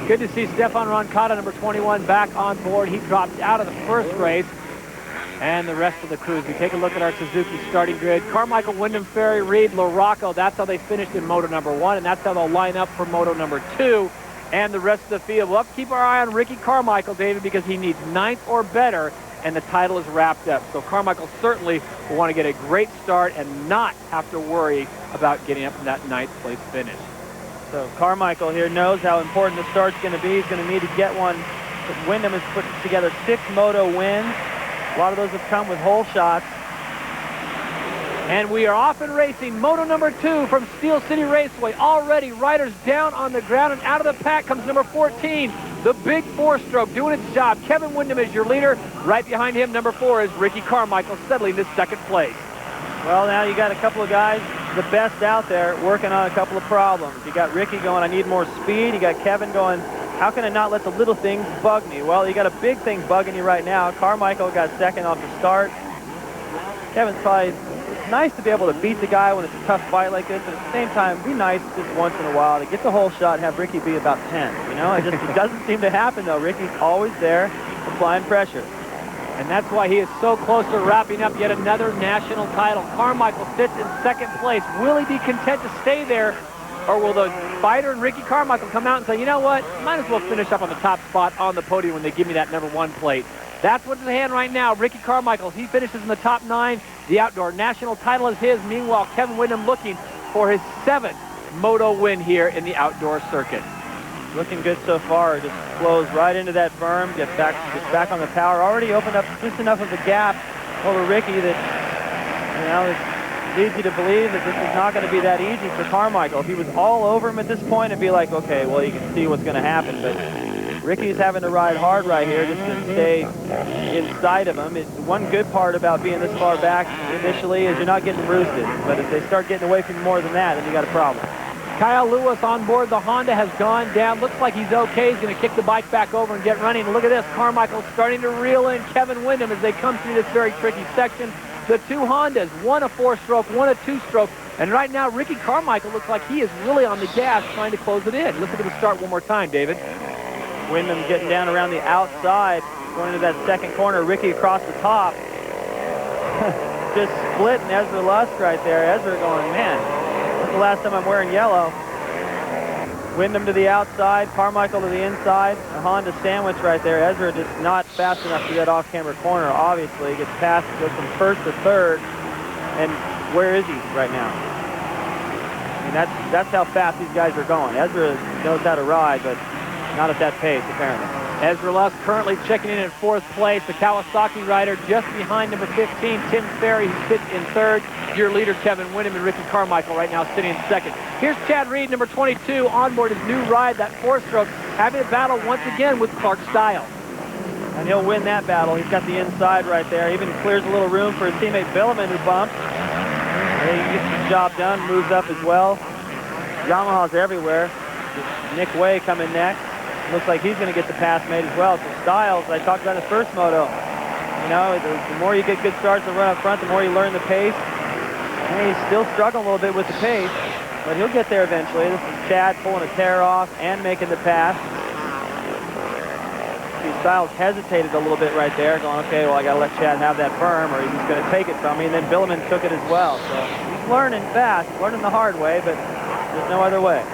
Good to see Stefan Roncada, number 21, back on board. He dropped out of the first race. And the rest of the crews. We take a look at our Suzuki starting grid. Carmichael, Windham, Ferry, Reed, LaRocco. That's how they finished in Moto number 1, and that's how they'll line up for Moto number 2. And the rest of the field. We'll have to keep our eye on Ricky Carmichael, David, because he needs 9th or better, and the title is wrapped up. So Carmichael certainly will want to get a great start and not have to worry about getting up in that 9th place finish. So Carmichael here knows how important the start's going to be. He's going to need to get one. Windham has put together 6 Moto wins. A lot of those have come with hole shots. And we are off and racing. Moto number 2 from Steel City Raceway. Already riders down on the ground, and out of the pack comes number 14, the big 4-stroke, doing its job. Kevin Windham is your leader. Right behind him, number 4 is Ricky Carmichael, settling to 2nd place. Well, now you got a couple of guys, the best out there, working on a couple of problems. You got Ricky going, I need more speed. You got Kevin going, how can I not let the little things bug me? Well, you got a big thing bugging you right now. Carmichael got 2nd off the start. Kevin's probably, it's nice to be able to beat the guy when it's a tough fight like this, but at the same time, be nice just once in a while to get the whole shot and have Ricky be about 10. You know, it doesn't seem to happen, though. Ricky's always there, applying pressure. And that's why he is so close to wrapping up yet another national title. Carmichael sits in 2nd place. Will he be content to stay there? Or will the fighter and Ricky Carmichael come out and say, you know what, might as well finish up on the top spot on the podium when they give me that number 1 plate. That's what's in hand right now. Ricky Carmichael, he finishes in the top 9. The outdoor national title is his. Meanwhile, Kevin Windham looking for his 7th Moto win here in the outdoor circuit. Looking good so far. Just flows right into that berm, gets back on the power. Already opened up just enough of a gap over Ricky that, you know, it's easy to believe that this is not going to be that easy for Carmichael. If he was all over him at this point, it'd be like, okay, well, you can see what's going to happen. But Ricky's having to ride hard right here just to stay inside of him. It's one good part about being this far back initially is you're not getting roosted. But if they start getting away from you more than that, then you got a problem. Kyle Lewis on board the Honda has gone down. Looks like he's okay. He's going to kick the bike back over and get running. Look at this. Carmichael starting to reel in Kevin Windham as they come through this very tricky section. The 2 Hondas, one a 4-stroke, one a 2-stroke. And right now, Ricky Carmichael looks like he is really on the gas trying to close it in. Let's look at the start one more time, David. Windham getting down around the outside, going into that 2nd corner. Ricky across the top. Just splitting Ezra Lusk right there. Ezra going, man, that's the last time I'm wearing yellow. Windham to the outside, Carmichael to the inside. A Honda sandwich right there. Ezra just not fast enough to get off-camera corner, obviously. Gets past, goes from 1st to 3rd. And where is he right now? I mean, that's how fast these guys are going. Ezra knows how to ride, but not at that pace, apparently. Ezra Lusk currently checking in 4th place. The Kawasaki rider just behind number 15, Tim Ferry, who sits in 3rd. Your leader, Kevin Windham, and Ricky Carmichael right now sitting in 2nd. Here's Chad Reed, number 22, on board his new ride, that 4-stroke, having a battle once again with Clark Stiles. And he'll win that battle. He's got the inside right there. Even clears a little room for his teammate Billman, who bumps. He gets the job done, moves up as well. Yamaha's everywhere. Nick Way coming next. Looks like he's going to get the pass made as well. So Stiles, I talked about his first moto. You know, the more you get good starts and run up front, the more you learn the pace. And he's still struggling a little bit with the pace, but he'll get there eventually. This is Chad pulling a tear off and making the pass. See, Stiles hesitated a little bit right there, going, okay, well, I got to let Chad have that berm, or he's just going to take it from me. And then Billman took it as well. So he's learning fast, learning the hard way, but there's no other way.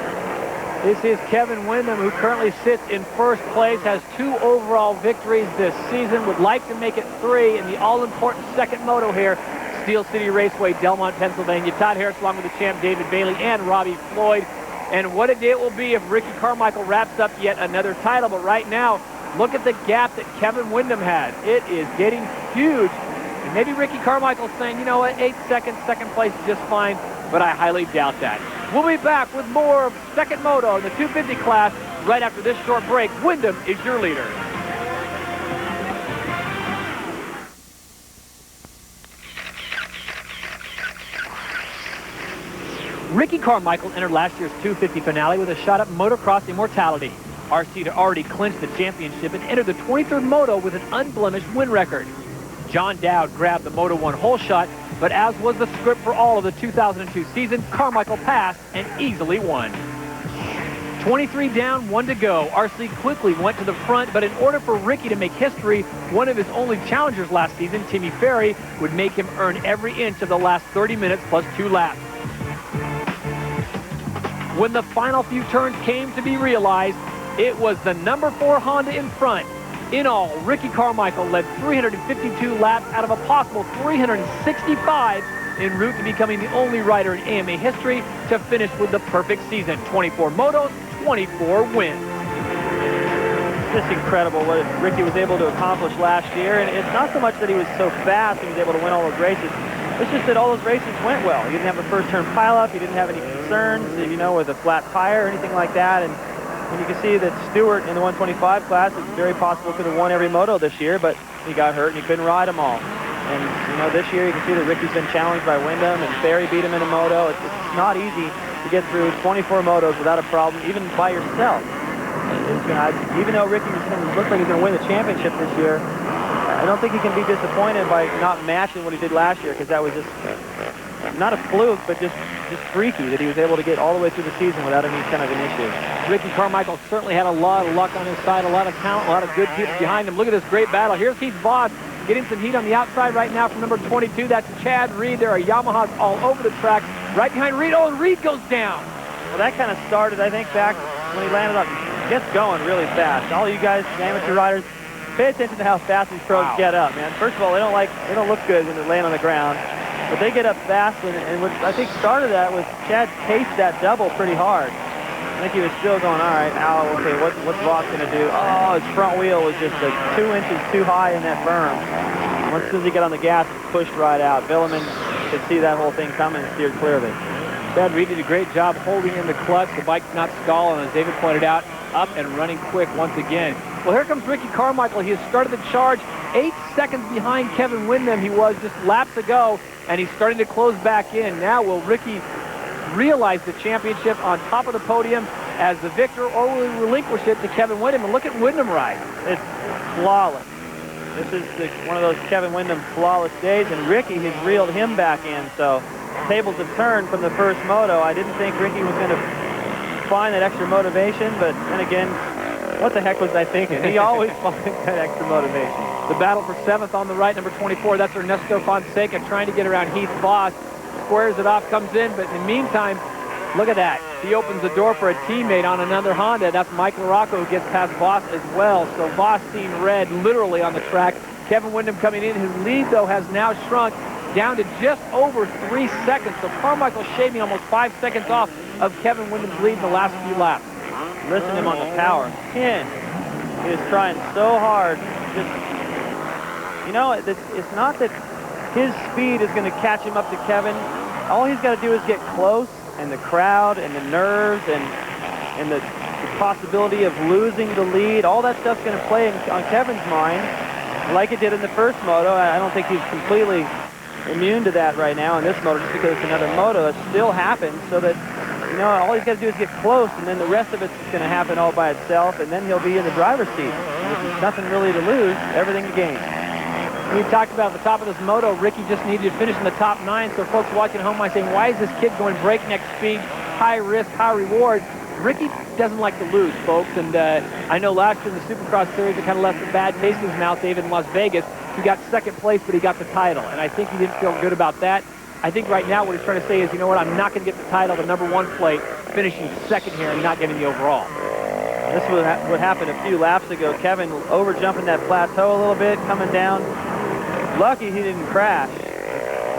This is Kevin Windham, who currently sits in 1st place, has 2 overall victories this season, would like to make it 3 in the all-important 2nd moto here, Steel City Raceway, Delmont, Pennsylvania. Todd Harris along with the champ David Bailey and Robbie Floyd. And what a day it will be if Ricky Carmichael wraps up yet another title. But right now, look at the gap that Kevin Windham had. It is getting huge. And maybe Ricky Carmichael's saying, you know what, 8 seconds, 2nd place is just fine, but I highly doubt that. We'll be back with more of 2nd Moto in the 250 class right after this short break. Windham is your leader. Ricky Carmichael entered last year's 250 finale with a shot at motocross immortality. RC had already clinched the championship and entered the 23rd Moto with an unblemished win record. John Dowd grabbed the Moto 1 hole shot, but as was the script for all of the 2002 season, Carmichael passed and easily won. 23 down, 1 to go. RC quickly went to the front, but in order for Ricky to make history, one of his only challengers last season, Timmy Ferry, would make him earn every inch of the last 30 minutes plus 2 laps. When the final few turns came to be realized, it was the number 4 Honda in front. In all, Ricky Carmichael led 352 laps out of a possible 365 en route to becoming the only rider in AMA history to finish with the perfect season. 24 motos, 24 wins. Just incredible what Ricky was able to accomplish last year. And it's not so much that he was so fast and was able to win all those races. It's just that all those races went well. He didn't have a first-turn pileup. He didn't have any concerns, you know, with a flat tire or anything like that. And you can see that Stewart in the 125 class, it's very possible could have won every moto this year, but he got hurt and he couldn't ride them all. And, you know, this year you can see that Ricky's been challenged by Windham, and Ferry beat him in a moto. It's not easy to get through 24 motos without a problem, even by yourself. Even though Ricky looks like he's going to win the championship this year, I don't think he can be disappointed by not matching what he did last year, because that was just not a fluke, but just freaky that he was able to get all the way through the season without any kind of an issue. Ricky Carmichael certainly had a lot of luck on his side, a lot of talent, a lot of good people behind him. Look at this great battle. Here's Heath Voss getting some heat on the outside right now from number 22. That's Chad Reed. There are Yamahas all over the track. Right behind Reed. Oh, and Reed goes down. Well, that kind of started, I think, back when he landed on. Gets going really fast. All you guys, amateur riders, pay attention to how fast these pros get up, man. First of all, they don't look good when they're laying on the ground, but they get up fast. And what I think started that was Chad paced that double pretty hard. I think he was still going, all right, now, okay, what's Voss going to do? Oh, his front wheel was just 2 inches too high in that berm. Once soon as he got on the gas, it pushed right out. Villeman could see that whole thing coming and steered clear of it. Chad Reed did a great job holding in the clutch. The bike's not stalling, and as David pointed out, up and running quick once again. Well, here comes Ricky Carmichael. He has started the charge 8 seconds behind Kevin Windham. He was just laps ago, and he's starting to close back in. Now will Ricky realize the championship on top of the podium as the victor, or will he relinquish it to Kevin Windham? And look at Windham ride. It's flawless. This is one of those Kevin Windham flawless days, and Ricky has reeled him back in. So tables have turned from the first moto. I didn't think Ricky was going to find that extra motivation, but then again, what the heck was I thinking? He always finds that extra motivation. The battle for 7th on the right, number 24. That's Ernesto Fonseca trying to get around Heath Voss. Squares it off, comes in, but in the meantime, look at that. He opens the door for a teammate on another Honda. That's Mike LaRocco, who gets past Voss as well. So Voss seen red literally on the track. Kevin Windham coming in. His lead, though, has now shrunk down to just over 3 seconds. So Carmichael shaving almost 5 seconds off of Kevin Windham's lead in the last few laps. Listen to him on the power. He is trying so hard. Just, you know, it's not that his speed is going to catch him up to Kevin. All he's got to do is get close, and the crowd and the nerves and the possibility of losing the lead, all that stuff's going to play on Kevin's mind like it did in the first moto. I don't think he's completely immune to that right now in this moto, just because it's another moto. It still happens, so that, you know, all he's got to do is get close, and then the rest of it's going to happen all by itself, and then he'll be in the driver's seat. There's nothing really to lose, everything to gain. We talked about at the top of this moto, Ricky just needed to finish in the top 9, so folks watching at home might say, why is this kid going breakneck speed, high risk, high reward? Ricky doesn't like to lose, folks, and I know last year in the Supercross Series, it kind of left a bad taste in his mouth, David, in Las Vegas. He got 2nd place, but he got the title, and I think he didn't feel good about that. I think right now what he's trying to say is, you know what, I'm not going to get the title, the #1 plate, finishing 2nd here and not getting the overall. This is what happened a few laps ago. Kevin over-jumping that plateau a little bit, coming down. Lucky he didn't crash.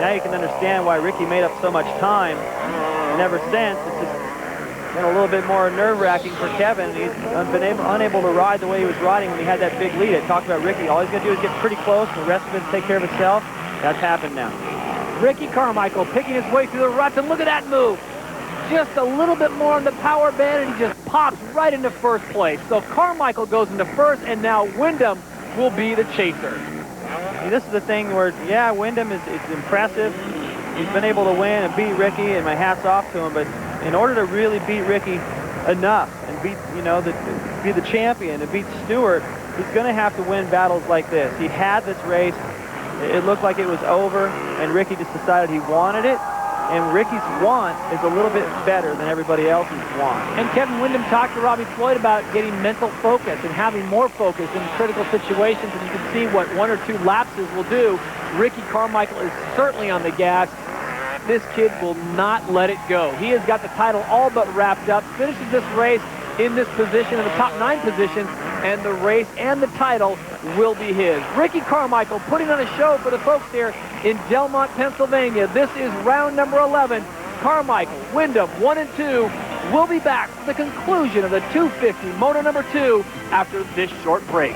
Now you can understand why Ricky made up so much time. And ever since, it's just been a little bit more nerve-wracking for Kevin. He's been unable to ride the way he was riding when he had that big lead. I talked about Ricky. All he's got to do is get pretty close, and the rest of it take care of itself. That's happened now. Ricky Carmichael picking his way through the ruts, and look at that move. Just a little bit more on the power band, and he just pops right into 1st place. So Carmichael goes into 1st, and now Windham will be the chaser. See, this is the thing where, yeah, Windham is impressive. He's been able to win and beat Ricky, and my hat's off to him. But in order to really beat Ricky enough and beat, you know, be the champion and beat Stewart, he's going to have to win battles like this. He had this race. It looked like it was over, and Ricky just decided he wanted it. and Ricky's want is a little bit better than everybody else's want. And Kevin Windham talked to Robbie Floyd about getting mental focus and having more focus in critical situations, and you can see what 1 or 2 lapses will do. Ricky Carmichael is certainly on the gas. This kid will not let it go. He has got the title all but wrapped up, finishes this race in this position, in the top 9 position, and the race and the title will be his. Ricky Carmichael putting on a show for the folks here in Delmont, Pennsylvania. This is round number 11. Carmichael, Windham, 1 and 2. We'll be back for the conclusion of the 250 Moto number 2 after this short break.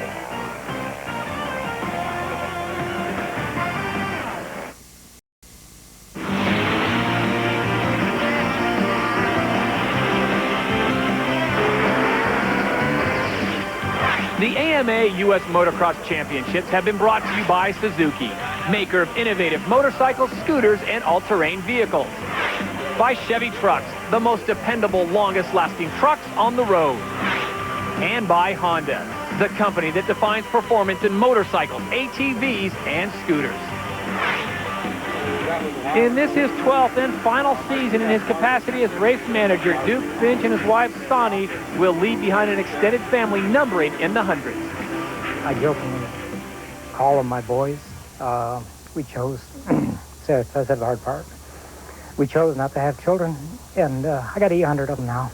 The AMA U.S. Motocross Championships have been brought to you by Suzuki, maker of innovative motorcycles, scooters, and all-terrain vehicles. By Chevy Trucks, the most dependable, longest-lasting trucks on the road. And by Honda, the company that defines performance in motorcycles, ATVs, and scooters. In this, his 12th and final season in his capacity as race manager, Duke Finch and his wife, Sonny, will leave behind an extended family numbering in the hundreds. I jokingly call them my boys. We chose, that's the hard part. We chose not to have children, and I got 800 of them now.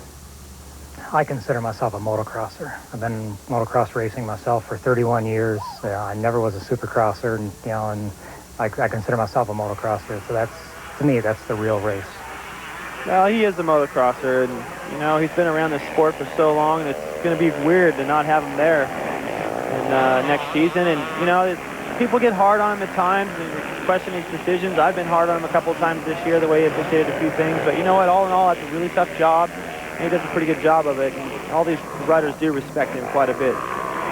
I consider myself a motocrosser. I've been motocross racing myself for 31 years. I never was a supercrosser, and, and I consider myself a motocrosser, so that's, to me, that's the real race. Well, he is a motocrosser, and, he's been around this sport for so long, and it's going to be weird to not have him there in next season. And, people get hard on him at times and question his decisions. I've been hard on him a couple of times this year, the way he officiated a few things. But you know what? All in all, that's a really tough job, and he does a pretty good job of it. And all these riders do respect him quite a bit.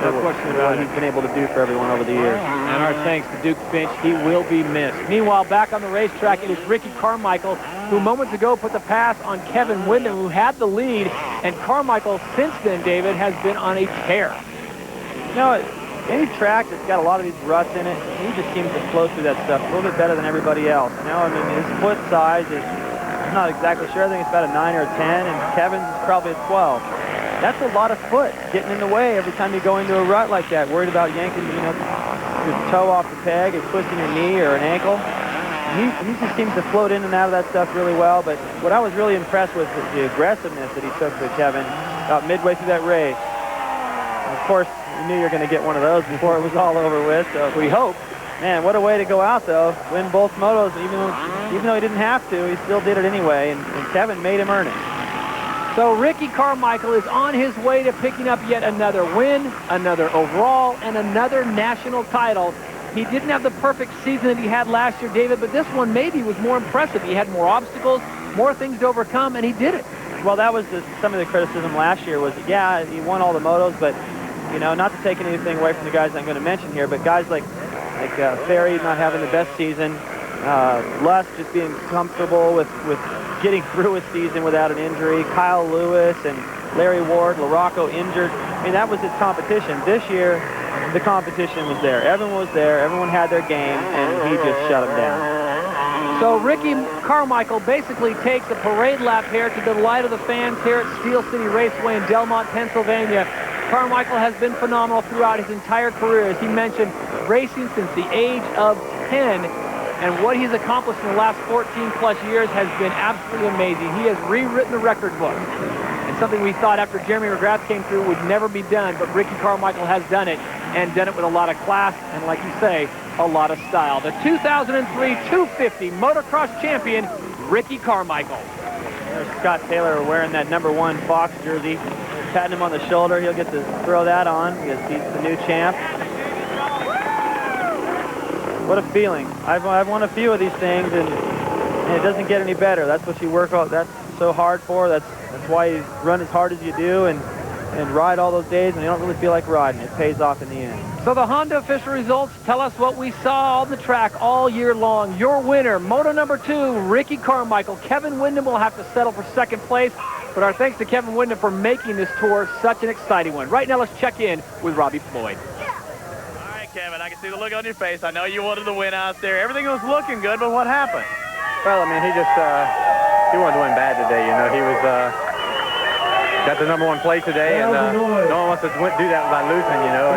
No question about what he's been able to do for everyone over the years. And our thanks to Duke Finch. He will be missed. Meanwhile, back on the racetrack, it is Ricky Carmichael, who moments ago put the pass on Kevin Windham, who had the lead. And Carmichael, since then, David, has been on a tear. Any track that's got a lot of these ruts in it, he just seems to flow through that stuff a little bit better than everybody else. His foot size is, I'm not exactly sure. I think it's about a 9 or a 10, and Kevin's is probably a 12. That's a lot of foot getting in the way every time you go into a rut like that, worried about yanking, your toe off the peg or twisting your knee or an ankle. He just seems to float in and out of that stuff really well. But what I was really impressed with was the aggressiveness that he took with Kevin about midway through that race. And of course, you knew you were going to get one of those before it was all over with, so we hope. Man, what a way to go out, though. Win both motos, even though he didn't have to, he still did it anyway, and Kevin made him earn it. So Ricky Carmichael is on his way to picking up yet another win, another overall, and another national title. He didn't have the perfect season that he had last year, David, but this one maybe was more impressive. He had more obstacles, more things to overcome, and he did it. Well, that was some of the criticism last year was, yeah, he won all the motos, but, not to take anything away from the guys I'm going to mention here, but guys like Ferry not having the best season, Lust just being comfortable with getting through a season without an injury, Kyle Lewis and Larry Ward, LaRocco injured. That was his competition. This year, the competition was there. Everyone was there. Everyone had their game, and he just shut them down. So Ricky Carmichael basically takes a parade lap here to the delight of the fans here at Steel City Raceway in Delmont, Pennsylvania. Carmichael has been phenomenal throughout his entire career. As he mentioned, racing since the age of 10. And what he's accomplished in the last 14-plus years has been absolutely amazing. He has rewritten the record book. And something we thought after Jeremy McGrath came through would never be done, but Ricky Carmichael has done it, and done it with a lot of class, and like you say, a lot of style. The 2003 250 Motocross champion, Ricky Carmichael. There's Scott Taylor wearing that #1 Fox jersey, patting him on the shoulder. He'll get to throw that on because he's the new champ. What a feeling. I've won a few of these things, and it doesn't get any better. That's what you work on. That's so hard for. That's why you run as hard as you do and ride all those days, and you don't really feel like riding. It pays off in the end. So the Honda official results tell us what we saw on the track all year long. Your winner, Moto number 2, Ricky Carmichael. Kevin Windham will have to settle for second place, but our thanks to Kevin Windham for making this tour such an exciting one. Right now, let's check in with Robbie Floyd. Kevin, I can see the look on your face. I know you wanted to win out there. Everything was looking good, but what happened? Well, I mean, he he wanted to win bad today. You know, he was got the #1 place today, and no one wants to do that by losing. You know,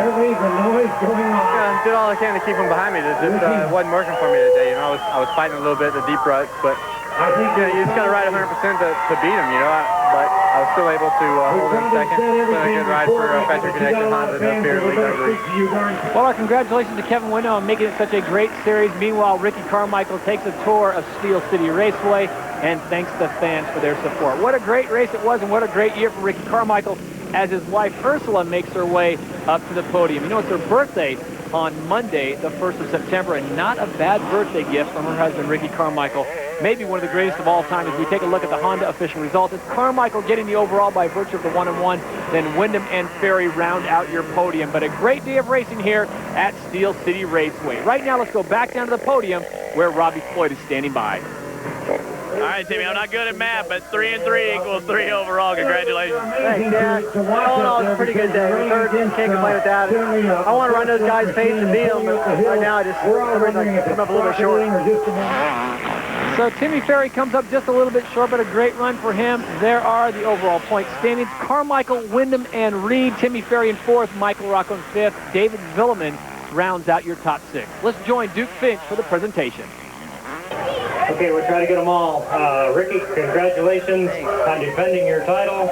did all I can to keep him behind me. It just wasn't working for me today. You know, I was fighting a little bit the deep ruts, but you just got to ride 100% to beat him. You know, but I was still able to hold him second. It's been a good ride for Patrick Connection Honda up here in League Number 3. Well, our congratulations to Kevin Windham on making it such a great series. Meanwhile, Ricky Carmichael takes a tour of Steel City Raceway and thanks the fans for their support. What a great race it was, and what a great year for Ricky Carmichael as his wife Ursula makes her way up to the podium. You know, it's her birthday on Monday, the 1st of September, and not a bad birthday gift from her husband, Ricky Carmichael. Maybe one of the greatest of all time. As we take a look at the Honda official results, it's Carmichael getting the overall by virtue of the 1-1, then Windham and Ferry round out your podium. But a great day of racing here at Steel City Raceway. Right now, let's go back down to the podium where Robbie Floyd is standing by. All right, Timmy, I'm not good at math, but 3 and 3 equals 3 overall. Congratulations. Thanks, Dad. All in all, it's a pretty good day. Third, can't complain with that. I want to run those guys' pace and beat them, but right now I just come up a little bit short. So Timmy Ferry comes up just a little bit short, but a great run for him. There are the overall point standings. Carmichael, Windham, and Reed. Timmy Ferry in 4th, Michael Rock on 5th. David Villeman rounds out your top 6. Let's join Duke Finch for the presentation. Okay, we'll try to get them all. Ricky, congratulations on defending your title.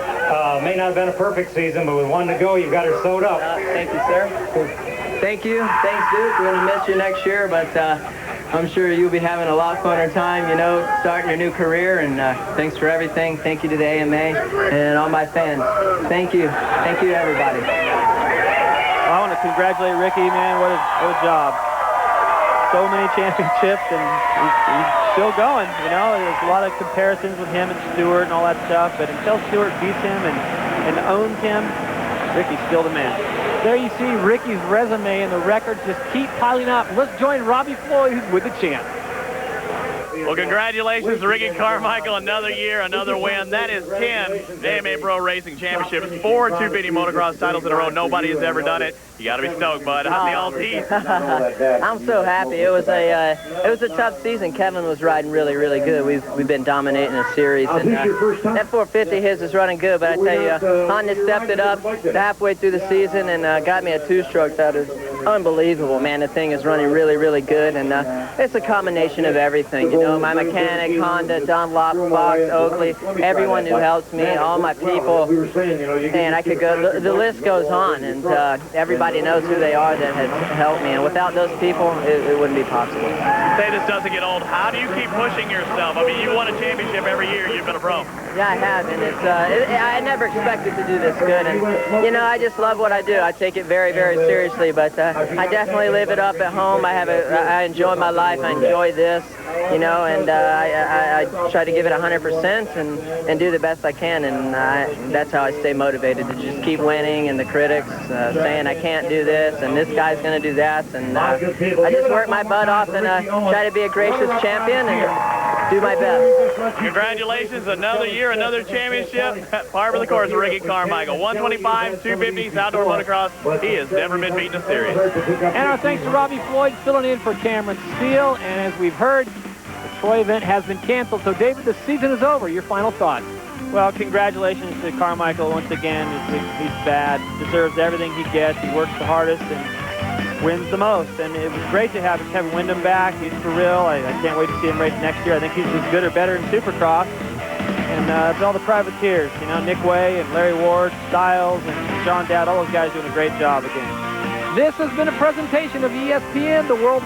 May not have been a perfect season, but with 1 to go, you got her sewed up. Thank you, sir. Thank you. Thanks, Duke. We're going to miss you next year, but I'm sure you'll be having a lot funner time, you know, starting your new career, and thanks for everything. Thank you to the AMA and all my fans. Thank you. Thank you to everybody. Well, I want to congratulate Ricky, man. What a job. So many championships, and he's still going, you know. There's a lot of comparisons with him and Stewart and all that stuff, but until Stewart beats him and owns him, Ricky's still the man. There you see Ricky's resume, and the records just keep piling up. Let's join Robbie Floyd, who's with the champ. Well, congratulations to Ricky Carmichael. Another year, another win. That is 10 AMA Pro Racing Championships, 4 250 motocross titles in a row. Nobody has ever done it. You got to be stoked, bud. How's the all teeth? I'm so happy. It was a tough season. Kevin was riding really, really good. We've been dominating the series, and that 450 his is running good. But I tell you, Honda stepped it up halfway through the season and got me a 2-stroke that is unbelievable, man. The thing is running really, really good, and it's a combination of everything. You know, my mechanic, Honda, Dunlop, Fox, Oakley, everyone who helps me, all my people, and I could go. The list goes on, and everybody knows who they are that has helped me, and without those people, it wouldn't be possible. Say this doesn't get old. How do you keep pushing yourself? I mean, you won a championship every year. You've been a pro. Yeah, I have, and I never expected to do this good, and you know, I just love what I do. I take it very, very seriously, but I definitely live it up at home. I enjoy my life. I enjoy this, you know, and I try to give it 100% and do the best I can, and that's how I stay motivated, to just keep winning, and the critics saying I can't do this, and this guy's going to do that, and I just work my butt off and try to be a gracious champion and do my best. Congratulations, another year, another championship. Par for the course with Ricky Carmichael. 125, 250s, outdoor motocross. He has never been beaten in a series. And our thanks to Robbie Floyd filling in for Cameron Steele. And as we've heard, the Troy event has been canceled. So, David, the season is over. Your final thoughts? Well, congratulations to Carmichael once again. He's bad, deserves everything he gets. He works the hardest and wins the most. And it was great to have Kevin Windham back. He's for real. I can't wait to see him race next year. I think he's as good or better in Supercross. And all the privateers, you know, Nick Way and Larry Ward, Stiles and John Dowd, all those guys doing a great job again. This has been a presentation of ESPN, the World